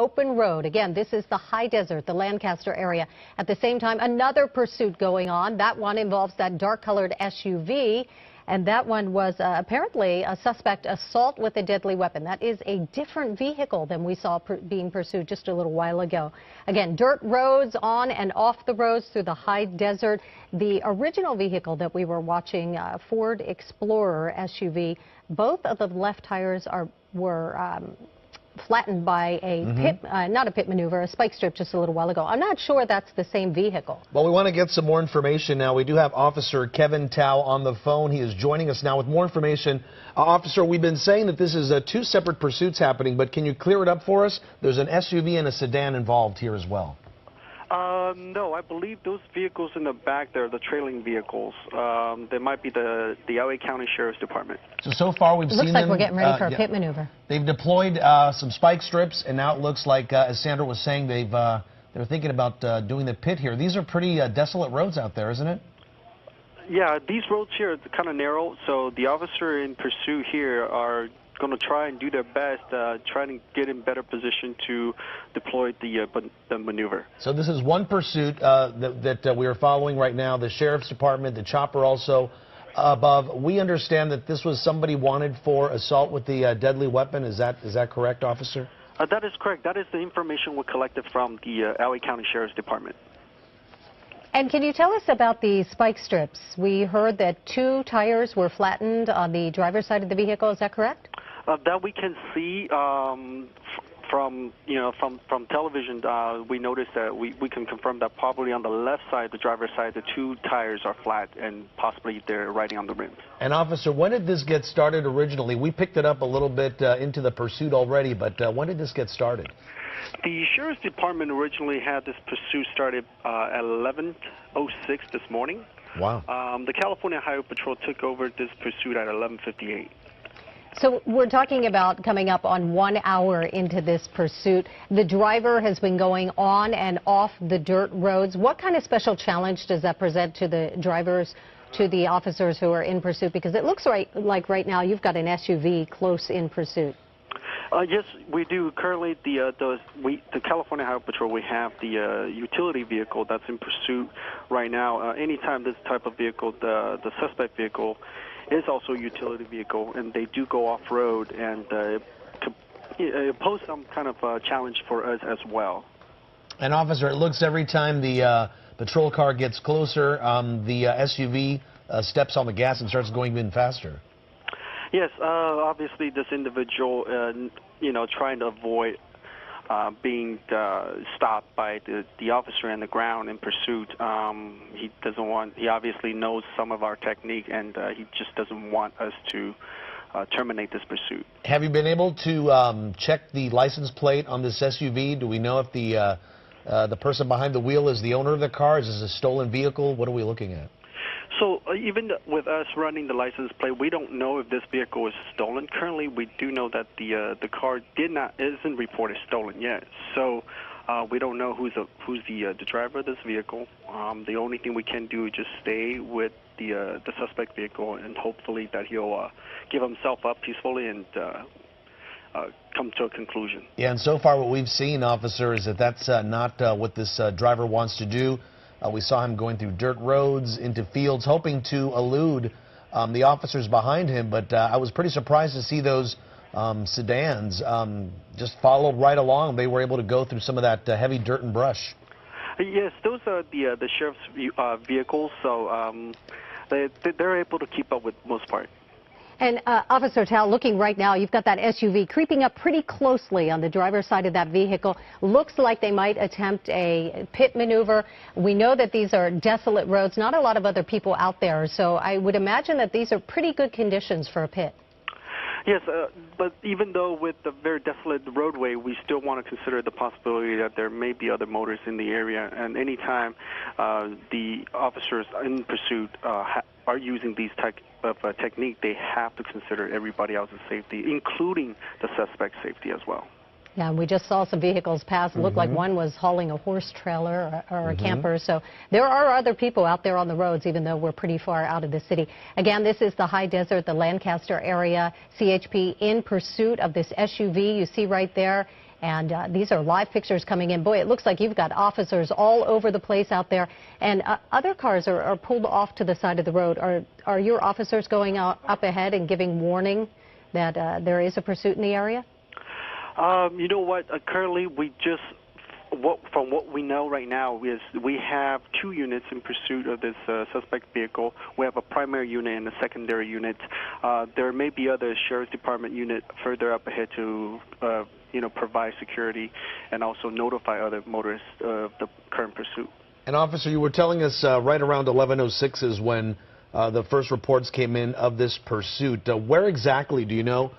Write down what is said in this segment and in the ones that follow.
open road. Again, this is the high desert, the Lancaster area. At the same time, another pursuit going on. That one involves that dark-colored SUV. And that one was apparently a suspect assault with a deadly weapon. That is a different vehicle than we saw being pursued just a little while ago. Again, dirt roads on and off the roads through the high desert. The original vehicle that we were watching, Ford Explorer SUV, both of the left tires were flattened by a not a pit maneuver, a spike strip just a little while ago. I'm not sure that's the same vehicle. Well, we want to get some more information now. We do have Officer Kevin Tao on the phone. He is joining us now with more information. Officer, we've been saying that this is two separate pursuits happening, but can you clear it up for us? There's an SUV and a sedan involved here as well. No, I believe those vehicles in the back there, the trailing vehicles, they might be the LA County Sheriff's Department. So far we've seen them. Looks like we're getting ready for a pit maneuver. They've deployed some spike strips, and now it looks like, as Sandra was saying, they're thinking about doing the pit here. These are pretty desolate roads out there, isn't it? Yeah, these roads here are kind of narrow, so the officer in pursuit here are going to try and do their best, trying to get in better position to deploy the maneuver. So this is one pursuit that we are following right now. The Sheriff's Department, the chopper also above. We understand that this was somebody wanted for assault with the deadly weapon. Is that correct, officer? That is correct. That is the information we collected from the LA County Sheriff's Department. And can you tell us about the spike strips? We heard that 2 tires were flattened on the driver's side of the vehicle. Is that correct? That we can see from television. We noticed that we can confirm that probably on the left side, the driver's side, the 2 tires are flat and possibly they're riding on the rims. And officer, when did this get started originally? We picked it up a little bit into the pursuit already, but when did this get started? The Sheriff's Department originally had this pursuit started at 11:06 this morning. Wow. The California Highway Patrol took over this pursuit at 11:58. So we're talking about coming up on 1 hour into this pursuit. The driver has been going on and off the dirt roads. What kind of special challenge does that present to the drivers, to the officers who are in pursuit? Because it looks like right now you've got an SUV close in pursuit. Yes, we do. Currently, the California Highway Patrol, we have the utility vehicle that's in pursuit right now. Anytime this type of vehicle, the suspect vehicle, is also a utility vehicle, and they do go off-road and pose some kind of challenge for us as well. And officer, it looks every time the patrol car gets closer, the SUV steps on the gas and starts going even faster. Yes, obviously this individual, trying to avoid being stopped by the officer on the ground in pursuit. He obviously knows some of our technique, and he just doesn't want us to terminate this pursuit. Have you been able to check the license plate on this SUV? Do we know if the person behind the wheel is the owner of the car? Is this a stolen vehicle? What are we looking at? So even with us running the license plate, we don't know if this vehicle is stolen. Currently, we do know that the car isn't reported stolen yet. So we don't know who's the driver of this vehicle. The only thing we can do is just stay with the suspect vehicle, and hopefully that he'll give himself up peacefully and come to a conclusion. Yeah, and so far what we've seen, officer, is that that's not what this driver wants to do. We saw him going through dirt roads, into fields, hoping to elude the officers behind him. But I was pretty surprised to see those sedans just follow right along. They were able to go through some of that heavy dirt and brush. Yes, those are the sheriff's vehicles, so they're able to keep up with most part. And Officer Tao, looking right now, you've got that SUV creeping up pretty closely on the driver's side of that vehicle. Looks like they might attempt a pit maneuver. We know that these are desolate roads, not a lot of other people out there, so I would imagine that these are pretty good conditions for a pit. Yes, but even though with the very desolate roadway, we still want to consider the possibility that there may be other motorists in the area. And anytime the officers in pursuit are using these type of technique, they have to consider everybody else's safety, including the suspect's safety as well. Yeah, and we just saw some vehicles pass. It looked like one was hauling a horse trailer or a camper. So there are other people out there on the roads, even though we're pretty far out of the city. Again, this is the high desert, the Lancaster area. CHP in pursuit of this SUV you see right there. And these are live pictures coming in. Boy, it looks like you've got officers all over the place out there. And other cars are pulled off to the side of the road. Are your officers going up ahead and giving warning that there is a pursuit in the area? You know what? Currently, from what we know right now is we have 2 units in pursuit of this suspect vehicle. We have a primary unit and a secondary unit. There may be other sheriff's department unit further up ahead to provide security and also notify other motorists of the current pursuit. And officer, you were telling us right around 11:06 is when the first reports came in of this pursuit. Where exactly do you know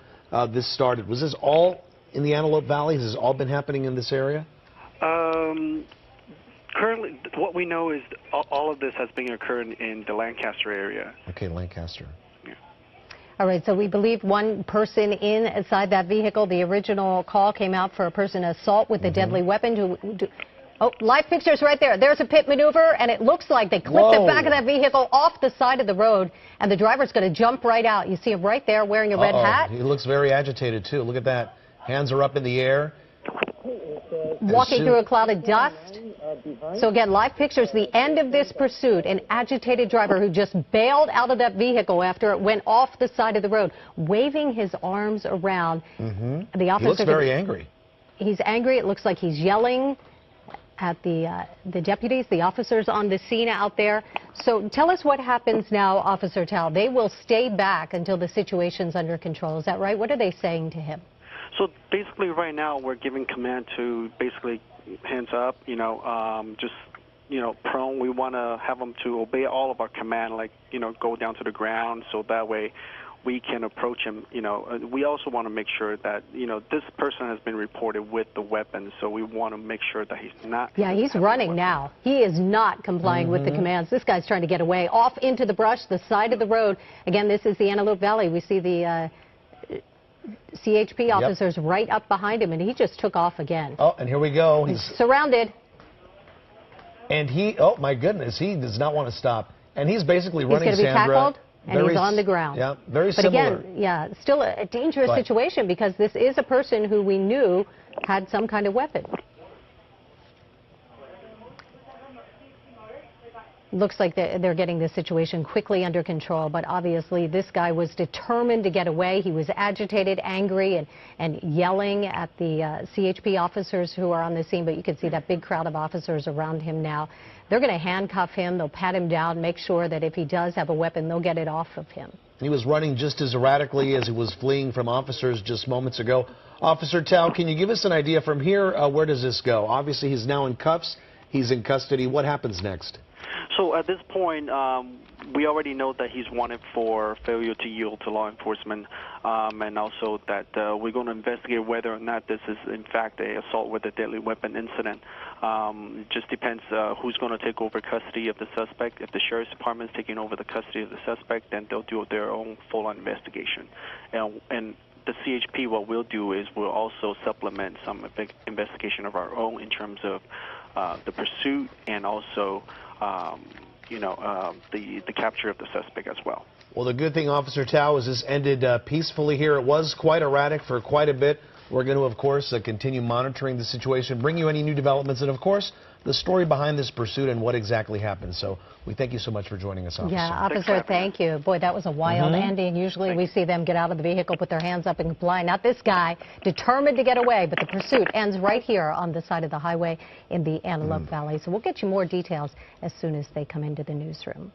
this started? Was this all in the Antelope Valley? Has this all been happening in this area? Currently, what we know is all of this has been occurring in the Lancaster area. Okay, Lancaster. Yeah. All right, so we believe one person inside that vehicle. The original call came out for a person assault with a deadly weapon. Oh, live pictures right there. There's a pit maneuver, and it looks like they clipped the back of that vehicle off the side of the road, and the driver's going to jump right out. You see him right there wearing a red hat. He looks very agitated, too. Look at that. Hands are up in the air. Walking through a cloud of dust. So again, live pictures, the end of this pursuit, an agitated driver who just bailed out of that vehicle after it went off the side of the road, waving his arms around. The officer, he looks very angry. He's angry. It looks like he's yelling at the deputies, the officers on the scene out there. So tell us what happens now, Officer Tao. They will stay back until the situation's under control. Is that right? What are they saying to him? So basically right now we're giving command to basically hands up, just, prone. We want to have them to obey all of our command, like, go down to the ground so that way we can approach him. We also want to make sure that, this person has been reported with the weapon, so we want to make sure that he's not. Yeah, he's running now. He is not complying with the commands. This guy's trying to get away off into the brush, the side of the road. Again, this is the Antelope Valley. We see the CHP officers right up behind him, and he just took off again. Oh, and here we go. He's surrounded. And oh my goodness, he does not want to stop. And he's basically running, He's going to be Sandra. tackled, and he's on the ground. Yeah, very similar. But again, still a dangerous situation because this is a person who we knew had some kind of weapon. Looks like they're getting the situation quickly under control, but obviously this guy was determined to get away. He was agitated, angry, and yelling at the CHP officers who are on the scene, but you can see that big crowd of officers around him now. They're going to handcuff him. They'll pat him down, make sure that if he does have a weapon, they'll get it off of him. He was running just as erratically as he was fleeing from officers just moments ago. Officer Tao, can you give us an idea from here, where does this go? Obviously, he's now in cuffs. He's in custody. What happens next? So at this point, we already know that he's wanted for failure to yield to law enforcement, and also that we're going to investigate whether or not this is, in fact, an assault with a deadly weapon incident. It just depends who's going to take over custody of the suspect. If the sheriff's department is taking over the custody of the suspect, then they'll do their own full-on investigation. And the CHP, what we'll do is we'll also supplement some investigation of our own in terms of the pursuit and also the capture of the suspect as well. Well, the good thing, Officer Tao, is this ended peacefully here. It was quite erratic for quite a bit. We're going to, of course, continue monitoring the situation, bring you any new developments, and, of course, the story behind this pursuit and what exactly happened. So we thank you so much for joining us, Officer. Yeah, Officer, thank you. Boy, that was a wild ending. Usually we see them get out of the vehicle, put their hands up and comply. Not this guy, determined to get away, but the pursuit ends right here on the side of the highway in the Antelope Valley. So we'll get you more details as soon as they come into the newsroom.